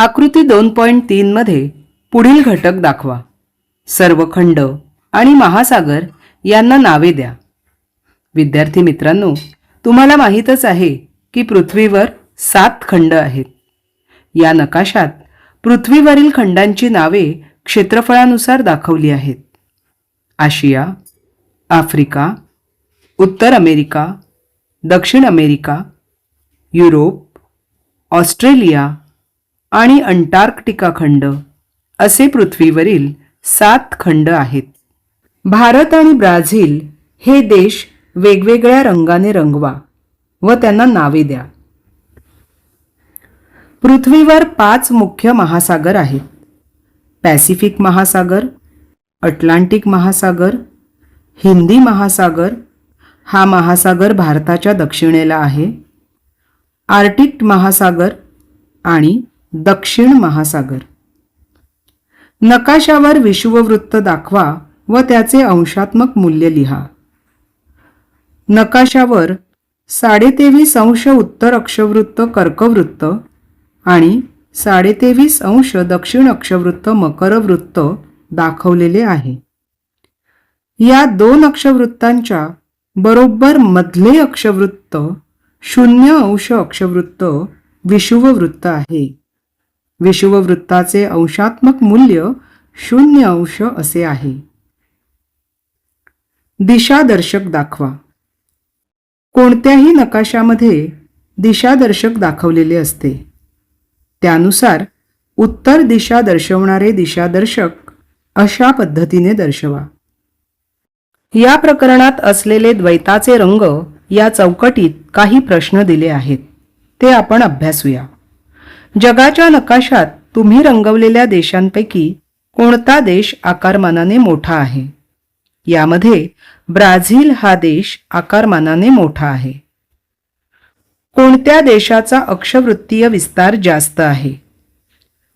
आकृती 2.3 मध्ये पुढील घटक दाखवा. सर्व खंड आणि महासागर यांना नावे द्या. विद्यार्थी मित्रांनो, तुम्हाला माहीतच आहे की पृथ्वीवर 7 खंड आहेत. या नकाशात पृथ्वीवरील खंडांची नावे क्षेत्रफळानुसार दाखवली आहेत. आशिया, आफ्रिका, उत्तर अमेरिका, दक्षिण अमेरिका, युरोप, ऑस्ट्रेलिया आणि अंटार्क्टिका खंड असे पृथ्वीवरील 7 खंड आहेत. भारत आणि ब्राझील हे देश वेगवेगळ्या रंगाने रंगवा व त्यांना नावे द्या. पृथ्वीवर 5 मुख्य महासागर आहेत. पॅसिफिक महासागर, अटलांटिक महासागर, हिंदी महासागर, हा महासागर भारताच्या दक्षिणेला आहे, आर्क्टिक महासागर आणि दक्षिण महासागर. नकाशावर विषुववृत्त दाखवा व त्याचे अंशात्मक मूल्य लिहा. नकाशावर 23.5 उत्तर अक्षवृत्त कर्कवृत्त आणि 23.5 दक्षिण अक्षवृत्त मकरवृत्त दाखवलेले आहे. या 2 अक्षवृत्तांच्या बरोबर मधले अक्षवृत्त 0° अक्षवृत्त विषुववृत्त आहे. विषुववृत्ताचे अंशात्मक मूल्य 0° असे आहे. दिशादर्शक दाखवा. कोणत्याही नकाशामध्ये दिशादर्शक दाखवलेले असते. त्यानुसार उत्तर दिशा दर्शवणारे दिशादर्शक अशा पद्धतीने दर्शवा. या प्रकरणात असलेले द्वैताचे रंग या चौकटीत काही प्रश्न दिले आहेत, ते आपण अभ्यासूया. जगाच्या नकाशात तुम्ही रंगवलेल्या देशांपैकी कोणता देश आकारमानाने मोठा आहे? यामध्ये ब्राझील हा देश आकारमानाने मोठा आहे. कोणत्या देशाचा अक्षवृत्तीय विस्तार जास्त आहे?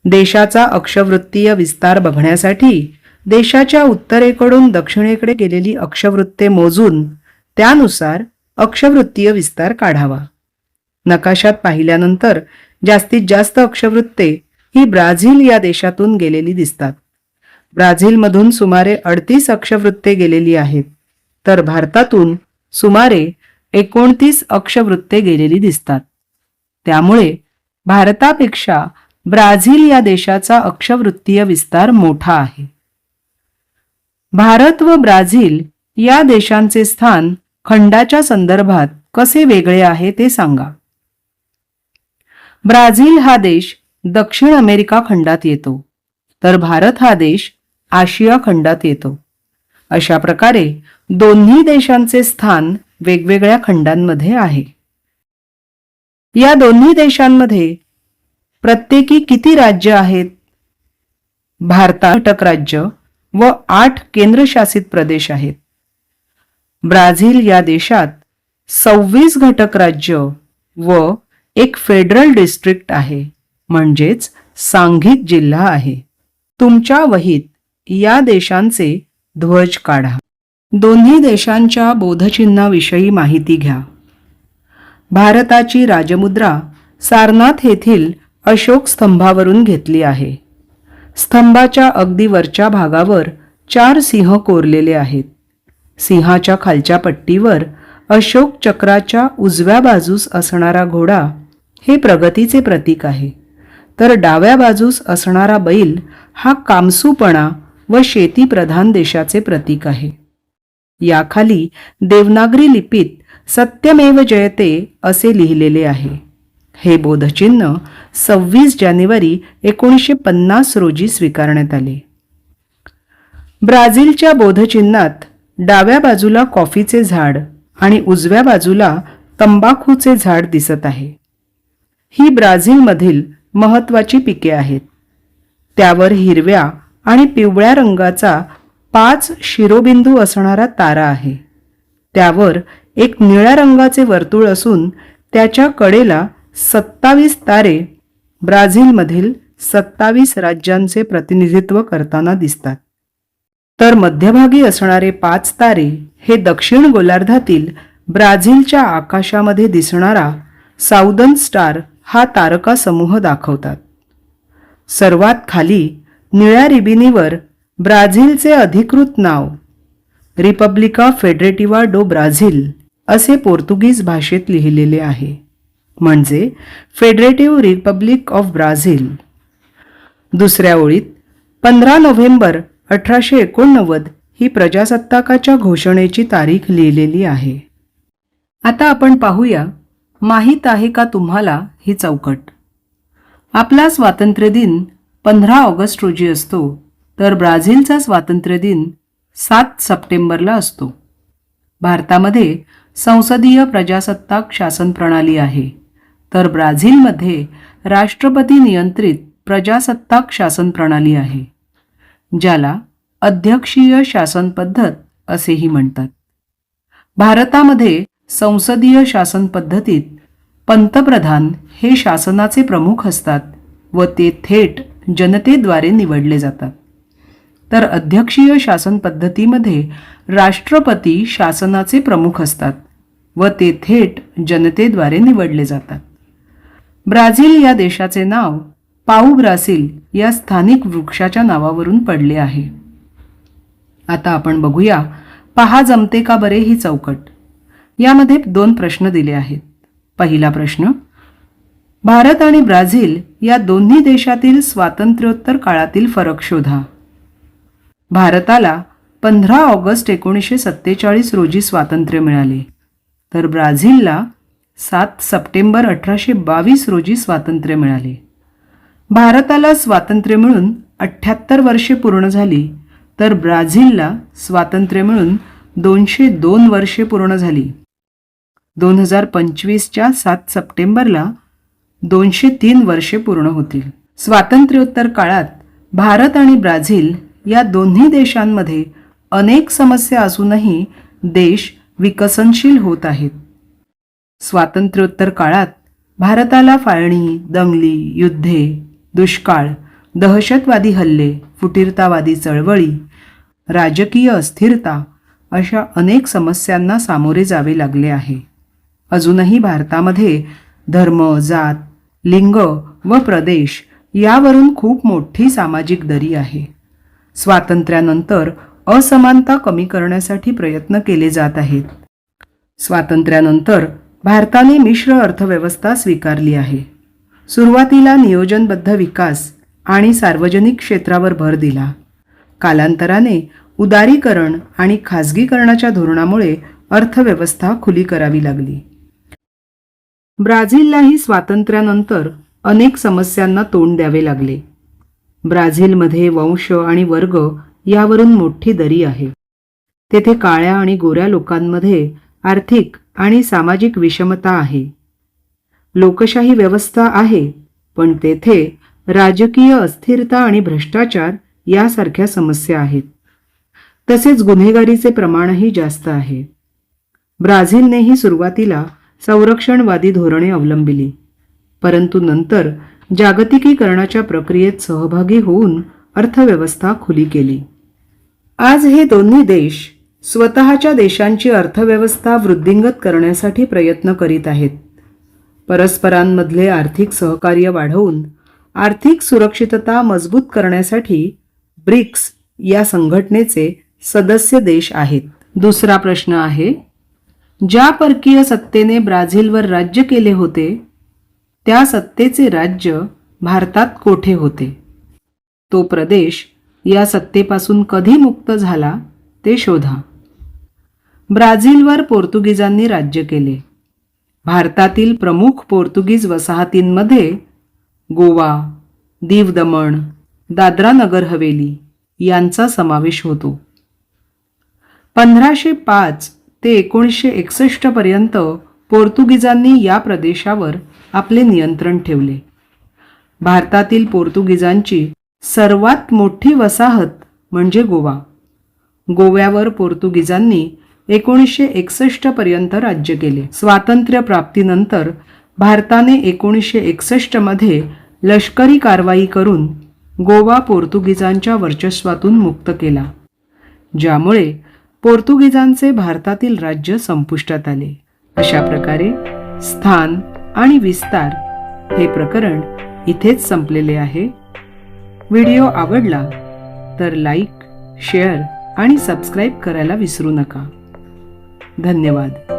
देशाचा अक्षवृत्तीय विस्तार बघण्यासाठी देशाच्या उत्तरेकडून दक्षिणेकडे गेलेली अक्षवृत्ते मोजून त्यानुसार अक्षवृत्तीय विस्तार काढावा. नकाशात पाहिल्यानंतर जास्तीत जास्त अक्षवृत्ते ही ब्राझील या देशातून गेलेली दिसतात. ब्राझीलमधून सुमारे 38 अक्षवृत्ते गेलेली आहेत, तर भारतातून सुमारे 29 अक्षवृत्ते गेलेली दिसतात. त्यामुळे भारतापेक्षा ब्राझील या देशाचा अक्षवृत्तीय विस्तार मोठा आहे. भारत व ब्राझील या देशांचे स्थान खंडाच्या संदर्भात कसे वेगळे आहे ते सांगा. ब्राझील हा देश दक्षिण अमेरिका खंडात येतो, तर भारत हा देश आशिया खंडात येतो. अशा प्रकारे दोन्ही देशांचे स्थान वेगवेगळ्या खंडांमध्ये आहे. या दोन्ही देशांमध्ये प्रत्येकी किती राज्य आहेत? भारतात घटक राज्य व 8 केंद्रशासित प्रदेश आहेत. ब्राझील या देशात 26 घटक राज्य व एक फेडरल डिस्ट्रिक्ट आहे, म्हणजेच सांघिक जिल्हा आहे. तुमच्या वहीत या देशांचे ध्वज काढा. दोन्ही देशांच्या बोधचिन्हाविषयी माहिती घ्या. भारताची राजमुद्रा सारनाथ येथील अशोक स्तंभावरून घेतली आहे. स्तंभाच्या अगदी वरच्या भागावर 4 सिंह कोरलेले आहेत. सिंहाच्या खालच्या पट्टीवर अशोक चक्राच्या उजव्या बाजूस असणारा घोडा हे प्रगतीचे प्रतीक आहे, तर डाव्या बाजूस असणारा बैल हा कामसूपणा व शेतीप्रधान देशाचे प्रतीक आहे. याखाली देवनागरी लिपीत सत्यमेव जयते असे लिहिलेले आहे. हे बोधचिन्ह 26 जानेवारी 1950 रोजी स्वीकारण्यात आले. ब्राझीलच्या बोधचिन्हात डाव्या बाजूला कॉफीचे झाड आणि उजव्या बाजूला तंबाखूचे झाड दिसत आहे. ही ब्राझीलमधील महत्त्वाची पिके आहेत. त्यावर हिरव्या आणि पिवळ्या रंगाचा 5 शिरोबिंदू असणारा तारा आहे. त्यावर एक निळ्या रंगाचे वर्तुळ असून त्याच्या कडेला 27 तारे ब्राझीलमधील 27 राज्यांचे प्रतिनिधित्व करताना दिसतात. तर मध्यभागी असणारे 5 तारे हे दक्षिण गोलार्धातील ब्राझीलच्या आकाशामध्ये दिसणारा साऊदर्न स्टार हा तारका समूह दाखवतात. सर्वात खाली निळ्या रिबिनीवर ब्राझीलचे अधिकृत नाव रिपब्लिका फेडरेटिव्हा डो ब्राझील असे पोर्तुगीज भाषेत लिहिलेले आहे, म्हणजे फेडरेटिव्ह रिपब्लिक ऑफ ब्राझील. दुसऱ्या ओळीत 15 नोव्हेंबर 1889 ही प्रजासत्ताकाच्या घोषणेची तारीख लिहिलेली आहे. आता आपण पाहूया, माहीत आहे का तुम्हाला ही चौकट. आपला स्वातंत्र्य दिन 15 ऑगस्ट रोजी असतो, तर ब्राझीलचा स्वातंत्र्य दिन 7 सप्टेंबरला असतो. भारतामध्ये संसदीय प्रजासत्ताक शासन प्रणाली आहे, तर ब्राझीलमध्ये राष्ट्रपती नियंत्रित प्रजासत्ताक शासन प्रणाली आहे, ज्याला अध्यक्षीय शासन पद्धत असेही म्हणतात. भारतामध्ये संसदीय शासन पद्धतीत पंतप्रधान हे शासनाचे प्रमुख असतात व ते थेट जनतेद्वारे निवडले जातात, तर अध्यक्षीय शासन पद्धतीमध्ये राष्ट्रपती शासनाचे प्रमुख असतात व ते थेट जनतेद्वारे निवडले जातात. ब्राझील या देशाचे नाव पाऊ ब्रासिल या स्थानिक वृक्षाच्या नावावरून पडले आहे. आता आपण बघूया, पहा जमते का बरे ही चौकट. यामध्ये 2 प्रश्न दिले आहेत. पहिला प्रश्न, भारत आणि ब्राझील या दोन्ही देशातील स्वातंत्र्योत्तर काळातील फरक शोधा. भारताला 15 ऑगस्ट 1947 रोजी स्वातंत्र्य मिळाले, तर ब्राझीलला 7 सप्टेंबर 1822 रोजी स्वातंत्र्य मिळाले. भारताला स्वातंत्र्य मिळून 78 वर्षे पूर्ण झाली, तर ब्राझीलला स्वातंत्र्य मिळून 202 वर्षे पूर्ण झाली. 2025च्या 7 सप्टेंबरला 203 वर्षे पूर्ण होतील. स्वातंत्र्योत्तर काळात भारत आणि ब्राझील या दोन्ही देशांमध्ये अनेक समस्या असूनही देश विकसनशील होत आहेत. स्वातंत्र्योत्तर काळात भारताला फाळणी, दंगली, युद्धे, दुष्काळ, दहशतवादी हल्ले, फुटीरतावादी चळवळी, राजकीय अस्थिरता अशा अनेक समस्यांना सामोरे जावे लागले आहे. अजूनही भारतामध्ये धर्म, जात, लिंग व प्रदेश यावरून खूप मोठी सामाजिक दरी आहे. स्वातंत्र्यानंतर असमानता कमी करण्यासाठी प्रयत्न केले जात आहेत. स्वातंत्र्यानंतर भारताने मिश्र अर्थव्यवस्था स्वीकारली आहे. सुरुवातीला नियोजनबद्ध विकास आणि सार्वजनिक क्षेत्रावर भर दिला. कालांतराने उदारीकरण आणि खाजगीकरणाच्या धोरणामुळे अर्थव्यवस्था खुली करावी लागली. ब्राझीललाही स्वातंत्र्यानंतर अनेक समस्यांना तोंड द्यावे लागले. ब्राझीलमध्ये वंश आणि वर्ग यावरून मोठी दरी आहे. तेथे काळ्या आणि गोऱ्या लोकांमध्ये आर्थिक आणि सामाजिक विषमता आहे. लोकशाही व्यवस्था आहे, पण तेथे राजकीय अस्थिरता आणि भ्रष्टाचार यासारख्या समस्या आहेत. तसेच गुन्हेगारीचे प्रमाणही जास्त आहे. ब्राझीलनेही सुरुवातीला संरक्षणवादी धोरणे अवलंबिली, परंतु नंतर जागतिकीकरणाच्या प्रक्रियेत सहभागी होऊन अर्थव्यवस्था खुली केली. आज हे दोन्ही देश स्वतःच्या देशांची अर्थव्यवस्था वृद्धिंगत करण्यासाठी प्रयत्न करीत आहेत. परस्परांमधले आर्थिक सहकार्य वाढवून आर्थिक सुरक्षितता मजबूत करण्यासाठी ब्रिक्स या संघटनेचे सदस्य देश आहेत. दुसरा प्रश्न आहे, ज्या परकीय सत्तेने ब्राझीलवर राज्य केले होते त्या सत्तेचे राज्य भारतात कोठे होते? तो प्रदेश या सत्तेपासून कधी मुक्त झाला ते शोधा. ब्राझीलवर पोर्तुगीजांनी राज्य केले. भारतातील प्रमुख पोर्तुगीज वसाहतींमध्ये गोवा, दीव दमण, दादरा नगर हवेली यांचा समावेश होतो. 1505 ते 1961 पर्यंत पोर्तुगीजांनी या प्रदेशावर आपले नियंत्रण ठेवले. भारतातील पोर्तुगीजांची सर्वात मोठी वसाहत म्हणजे गोवा. गोव्यावर पोर्तुगीजांनी 1961 पर्यंत राज्य केले. स्वातंत्र्य प्राप्तीनंतर भारताने 1961 मध्ये लष्करी कारवाई करून गोवा पोर्तुगीजांच्या वर्चस्वातून मुक्त केला, ज्यामुळे पोर्तुगीजांचे भारतातील राज्य संपुष्टात आले. अशा प्रकारे स्थान आणि विस्तार हे प्रकरण इथेच संपलेले आहे. व्हिडिओ आवडला तर लाईक, शेअर आणि सबस्क्राईब करायला विसरू नका. धन्यवाद.